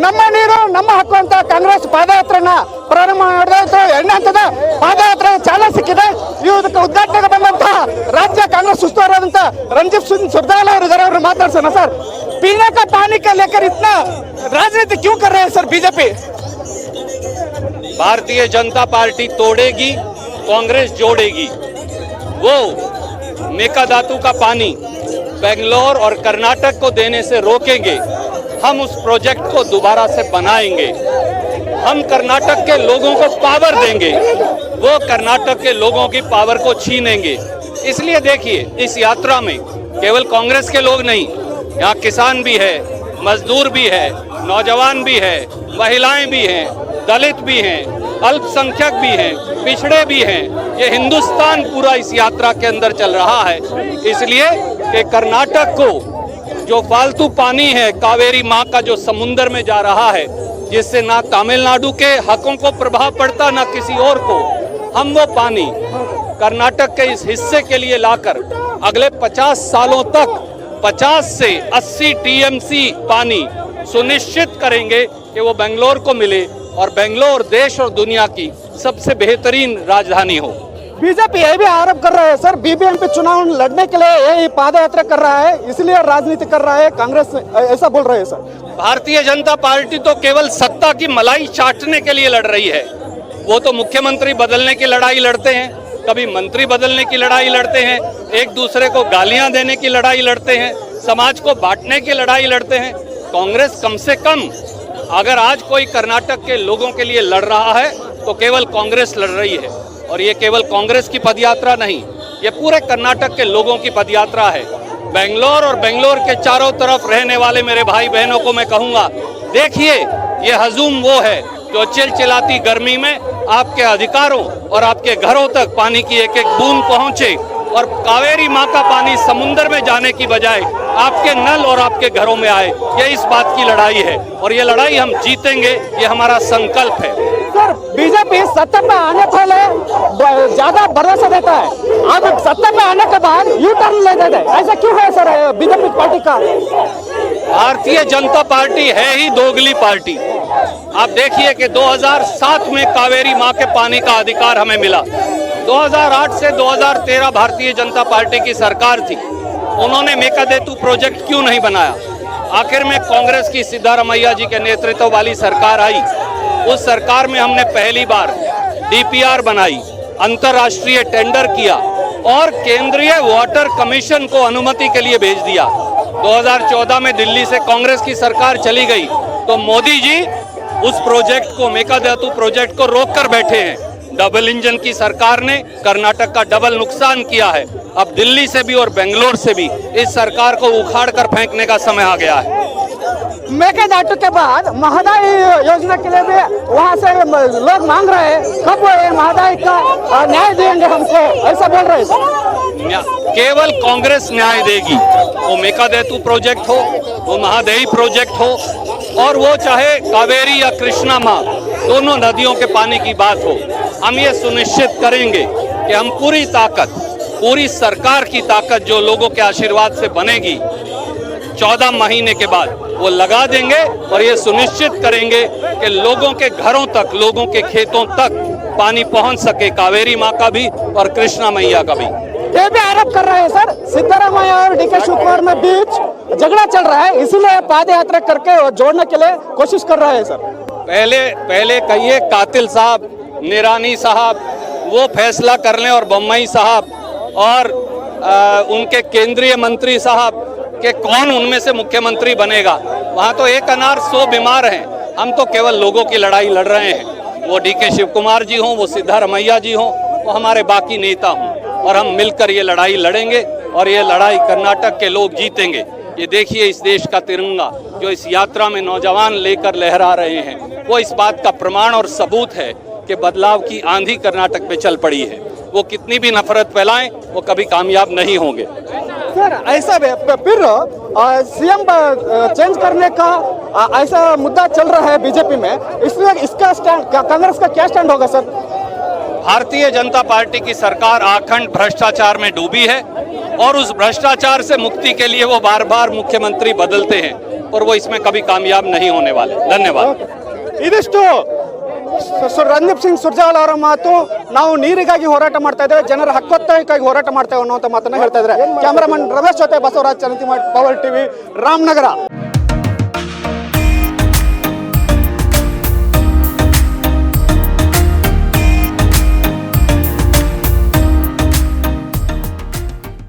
ನಮ್ಮ ನೀರು ನಮ್ಮ ಹಕ್ಕು ಅಂತ ಕಾಂಗ್ರೆಸ್ ಪಾದಯಾತ್ರೆನ ಪ್ರಾರಂಭ ಮಾಡಿದ್ರು. 2ನೇ ಹಂತದ ಪಾದಯಾತ್ರೆ ಚಾಲನೆ ಸಿಕ್ಕಿದೆ. ಇದಕ್ಕೆ ಉದ್ಘಾಟನೆಗೆ ಬಂದಂತಹ ರಾಜ್ಯ ಕಾಂಗ್ರೆಸ್ ಉಸ್ತುವಾರಾದಂತ रणदीप सिंह सुरजेवाला ಅವರು ಮಾತಾಡ್ಸೋಣ ಸರ್. पीने का पानी का लेकर इतना राजनीति क्यों कर रहे हैं sir BJP? Bharatiya Janata party तोड़ेगी, Congress जोड़ेगी। वो मेकादातु का पानी बेंगलोर और कर्नाटक को देने से रोकेंगे। हम उस प्रोजेक्ट को दोबारा से बनाएंगे। हम कर्नाटक के लोगों को पावर देंगे, वो कर्नाटक के लोगों की पावर को छीनेंगे। इसलिए देखिए, इस यात्रा में केवल कांग्रेस के लोग नहीं, यहाँ किसान भी है, मजदूर भी है, नौजवान भी है, महिलाएं भी हैं, दलित भी हैं, अल्पसंख्यक भी हैं, पिछड़े भी हैं। ये हिंदुस्तान पूरा इस यात्रा के अंदर चल रहा है। इसलिए कि कर्नाटक को जो फालतू पानी है कावेरी माँ का जो समुन्द्र में जा रहा है, जिससे ना तमिलनाडु के हकों को प्रभाव पड़ता ना किसी और को, हम वो पानी कर्नाटक के इस हिस्से के लिए लाकर अगले 50 सालों तक 50 से 80 टीएमसी पानी सुनिश्चित करेंगे कि वो बेंगलोर को मिले और बेंगलोर देश और दुनिया की सबसे बेहतरीन राजधानी हो। बीजेपी यह भी आरोप कर रहा है सर, बीबीएमपी चुनाव लड़ने के लिए यही पादयात्रा कर रहा है, इसलिए राजनीति कर रहा है, कांग्रेस ऐसा बोल रहे हैं सर। भारतीय जनता पार्टी तो केवल सत्ता की मलाई चाटने के लिए लड़ रही है। वो तो मुख्यमंत्री बदलने की लड़ाई लड़ते हैं, कभी मंत्री बदलने की लड़ाई लड़ते हैं, एक दूसरे को गालियां देने की लड़ाई लड़ते हैं, समाज को बांटने की लड़ाई लड़ते हैं। कांग्रेस कम से कम अगर आज कोई कर्नाटक के लोगों के लिए लड़ रहा है तो केवल कांग्रेस लड़ रही है। और ये केवल कांग्रेस की पदयात्रा नहीं, ये पूरे कर्नाटक के लोगों की पदयात्रा है। बेंगलोर और बेंगलोर के चारों तरफ रहने वाले मेरे भाई बहनों को मैं कहूँगा, देखिए ये हजूम वो है जो चिलचिलाती गर्मी में आपके अधिकारों और आपके घरों तक पानी की एक एक बूंद पहुंचे और कावेरी माँ का पानी समुन्द्र में जाने की बजाय आपके नल और आपके घरों में आए। ये इस बात की लड़ाई है और ये लड़ाई हम जीतेंगे, ये हमारा संकल्प है। सर बीजेपी सत्ता पे आने पहले ज्यादा भरोसा देता है, अब सत्ता पे आने के बाद यू टर्न ले देता है, ऐसा क्यों है सर बीजेपी पार्टी का? भारतीय जनता पार्टी है ही दोगली पार्टी। आप देखिए कि 2007 में कावेरी माँ के पानी का अधिकार हमें मिला। 2008 से 2013 भारतीय जनता पार्टी की सरकार थी, उन्होंने मेकादेतु प्रोजेक्ट क्यों नहीं बनाया? आखिर में कांग्रेस की सिद्धारमैया जी के नेतृत्व वाली सरकार आई। उस सरकार में हमने पहली बार डीपीआर बनाई, अंतर्राष्ट्रीय टेंडर किया और केंद्रीय वाटर कमीशन को अनुमति के लिए भेज दिया। 2014 में दिल्ली से कांग्रेस की सरकार चली गई तो मोदी जी उस प्रोजेक्ट को, मेकादातु प्रोजेक्ट को रोक कर बैठे हैं। डबल इंजन की सरकार ने कर्नाटक का डबल नुकसान किया है। अब दिल्ली से भी और बेंगलोर से भी इस सरकार को उखाड़ कर फेंकने का समय आ गया है। मेकादातु के बाद महदाई योजना के लिए भी वहाँ से लोग मांग रहे हैं, कब ये महदाई का न्याय देंगे हमको, ऐसा बोल रहे हैं। केवल कांग्रेस न्याय देगी, वो मेकादातु प्रोजेक्ट हो, वो महादेई प्रोजेक्ट हो और वो चाहे कावेरी या कृष्णा माँ दोनों नदियों के पानी की बात हो। हम ये सुनिश्चित करेंगे कि हम पूरी ताकत, पूरी सरकार की ताकत जो लोगों के आशीर्वाद से बनेगी 14 महीने के बाद वो लगा देंगे और ये सुनिश्चित करेंगे कि लोगों के घरों तक, लोगों के खेतों तक पानी पहुंच सके, कावेरी माँ का भी और कृष्णा मैया का भी। ये भी आरोप कर रहे हैं सर, सिद्धारमैया और डीके शिवकुमार में बीच झगड़ा चल रहा है, इसलिए पादयात्रा करके जोड़ने के लिए कोशिश कर रहे हैं सर। पहले कहिए कातिल साहब, निरानी साहब वो फैसला कर लें और बम्मई साहब और उनके केंद्रीय मंत्री साहब कि कौन उनमें से मुख्यमंत्री बनेगा। वहाँ तो एक अनार 100 बीमार हैं, हम तो केवल लोगों की लड़ाई लड़ रहे हैं। वो डीके शिवकुमार जी हों, वो सिद्धारमैया जी हों, वो हमारे बाकी नेता हों और हम मिलकर ये लड़ाई लड़ेंगे और ये लड़ाई कर्नाटक के लोग जीतेंगे। ये देखिए इस देश का तिरंगा जो इस यात्रा में नौजवान लेकर लहरा रहे हैं, वो इस बात का प्रमाण और सबूत है कि बदलाव की आंधी कर्नाटक पे चल पड़ी है। वो कितनी भी नफरत फैलाएं, वो कभी कामयाब नहीं होंगे। सर ऐसा फिर सीएम चेंज करने का ऐसा मुद्दा चल रहा है बीजेपी में, इसलिए इसका स्टैंड कांग्रेस का क्या स्टैंड होगा सर? भारतीय जनता पार्टी की सरकार आखंड भ्रष्टाचार में डूबी है और उस भ्रष्टाचार से मुक्ति के लिए वो बार बार मुख्यमंत्री बदलते हैं। और वो इसमें कभी कामयाब नहीं होने वाले। धन्यवाद। ಇದಿಷ್ಟು ರಣದೀಪ್ ಸಿಂಗ್ ಸುರ್ಜೇವಾಲಾ ಅವರ ಮಾತು. ನಾವು ನೀರಿಗಾಗಿ ಹೋರಾಟ ಮಾಡ್ತಾ ಇದ್ದೇವೆ, ಜನರ ಹಕ್ಕೊತ್ತಾಯಕ್ಕಾಗಿ ಹೋರಾಟ ಮಾಡ್ತೇವೆ ಅನ್ನುವಂಥ ಮಾತನ್ನ ಹೇಳ್ತಾ ಇದ್ದಾರೆ. ಕ್ಯಾಮರಾಮನ್ ರಮೇಶ್ ಜೊತೆ ಬಸವರಾಜ್ ಚಂದ್ರತಿಮಠ್, ಪವರ್ ಟಿವಿ, ರಾಮನಗರ.